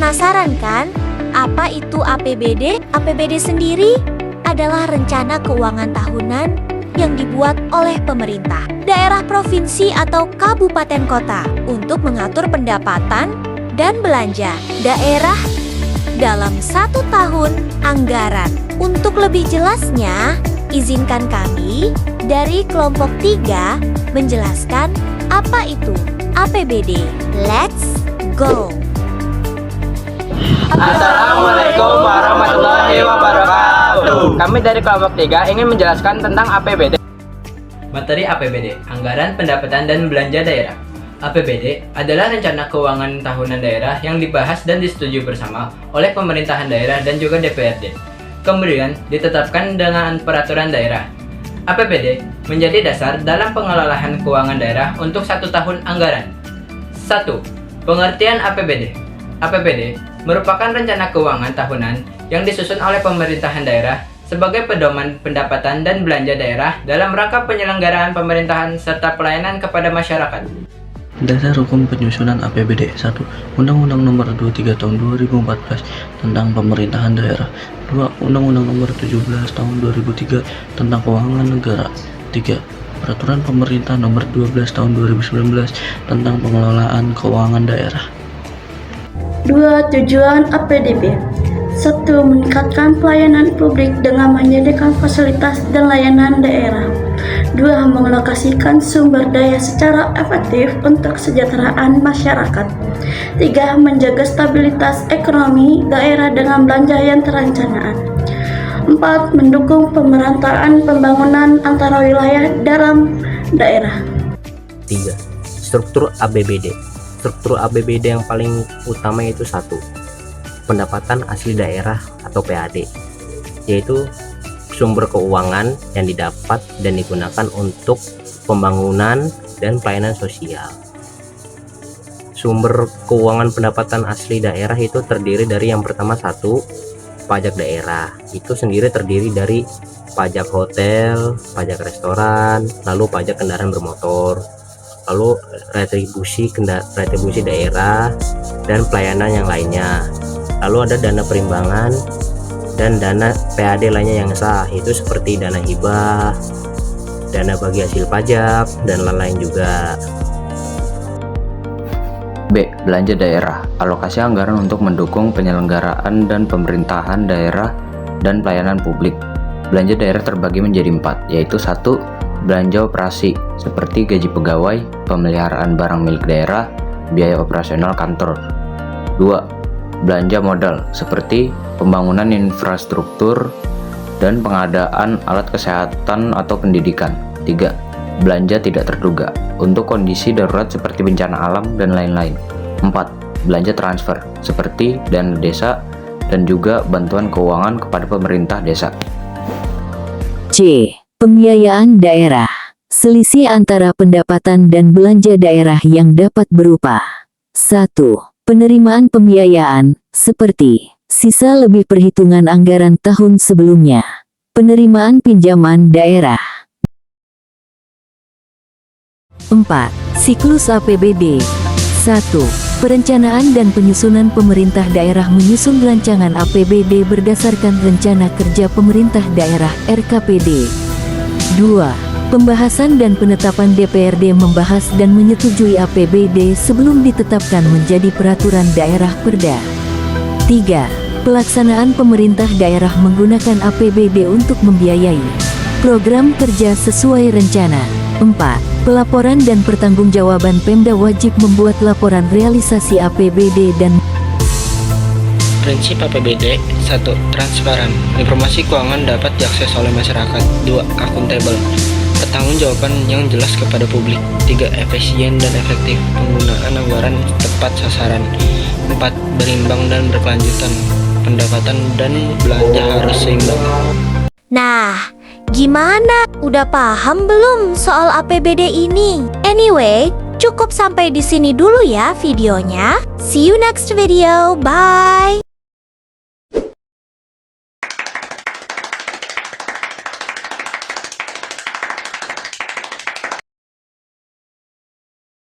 Penasaran kan? Apa itu APBD? APBD sendiri adalah rencana keuangan tahunan yang dibuat oleh pemerintah, daerah, provinsi, atau kabupaten kota untuk mengatur pendapatan dan belanja daerah dalam satu tahun anggaran. Untuk lebih jelasnya, izinkan kami dari kelompok 3 menjelaskan apa itu APBD. Let's go! Assalamualaikum warahmatullahi wabarakatuh. Kami dari kelompok 3 ingin menjelaskan tentang APBD. Materi APBD, Anggaran Pendapatan dan Belanja Daerah. APBD adalah rencana keuangan tahunan daerah yang dibahas dan disetujui bersama oleh pemerintahan daerah dan juga DPRD. Kemudian ditetapkan dengan peraturan daerah. APBD menjadi dasar dalam pengelolaan keuangan daerah untuk satu tahun anggaran. 1. Pengertian APBD. APBD merupakan rencana keuangan tahunan yang disusun oleh pemerintahan daerah sebagai pedoman pendapatan dan belanja daerah dalam rangka penyelenggaraan pemerintahan serta pelayanan kepada masyarakat. Dasar hukum penyusunan APBD. 1. Undang-Undang Nomor 23 Tahun 2014 tentang Pemerintahan Daerah. 2. Undang-Undang Nomor 17 Tahun 2003 tentang Keuangan Negara. 3. Peraturan Pemerintah Nomor 12 Tahun 2019 tentang Pengelolaan Keuangan Daerah. 2. Tujuan APBD. 1. Meningkatkan pelayanan publik dengan menyediakan fasilitas dan layanan daerah. 2. Mengalokasikan sumber daya secara efektif untuk kesejahteraan masyarakat. 3. Menjaga stabilitas ekonomi daerah dengan belanja yang terencana. 4. Mendukung pemerataan pembangunan antara wilayah dalam daerah. 3. Struktur APBD. Struktur APBD yang paling utama yaitu 1. Pendapatan asli daerah atau PAD, yaitu sumber keuangan yang didapat dan digunakan untuk pembangunan dan pelayanan sosial. Sumber keuangan pendapatan asli daerah itu terdiri dari yang pertama 1. Pajak daerah, itu sendiri terdiri dari pajak hotel, pajak restoran, lalu pajak kendaraan bermotor, lalu retribusi daerah dan pelayanan yang lainnya. Lalu ada dana perimbangan dan dana PAD lainnya yang sah, itu seperti dana hibah, dana bagi hasil pajak, dan lain-lain juga. B. Belanja daerah. Alokasi anggaran untuk mendukung penyelenggaraan dan pemerintahan daerah dan pelayanan publik. Belanja daerah terbagi menjadi 4, yaitu 1. Belanja operasi, seperti gaji pegawai, pemeliharaan barang milik daerah, biaya operasional kantor. 2. Belanja modal, seperti pembangunan infrastruktur dan pengadaan alat kesehatan atau pendidikan. 3. Belanja tidak terduga, untuk kondisi darurat seperti bencana alam dan lain-lain. 4. Belanja transfer, seperti dana desa dan juga bantuan keuangan kepada pemerintah desa. C. Pembiayaan daerah. Selisih antara pendapatan dan belanja daerah yang dapat berupa 1. Penerimaan pembiayaan, seperti sisa lebih perhitungan anggaran tahun sebelumnya. Penerimaan pinjaman daerah. 4. Siklus APBD. 1. Perencanaan dan penyusunan pemerintah daerah menyusun rancangan APBD berdasarkan Rencana Kerja Pemerintah Daerah (RKPD). 2. Pembahasan dan penetapan DPRD membahas dan menyetujui APBD sebelum ditetapkan menjadi peraturan daerah Perda. 3. Pelaksanaan pemerintah daerah menggunakan APBD untuk membiayai program kerja sesuai rencana. 4. Pelaporan dan pertanggungjawaban Pemda wajib membuat laporan realisasi APBD dan Prinsip APBD. 1. Transparan. Informasi keuangan dapat diakses oleh masyarakat. 2. Akuntabel. Pertanggungjawaban yang jelas kepada publik. 3. Efisien dan efektif. Penggunaan anggaran tepat sasaran. 4. Berimbang dan berkelanjutan. Pendapatan dan belanja harus seimbang. Nah, gimana? Udah paham belum soal APBD ini? Anyway, cukup sampai di sini dulu ya videonya. See you next video. Bye.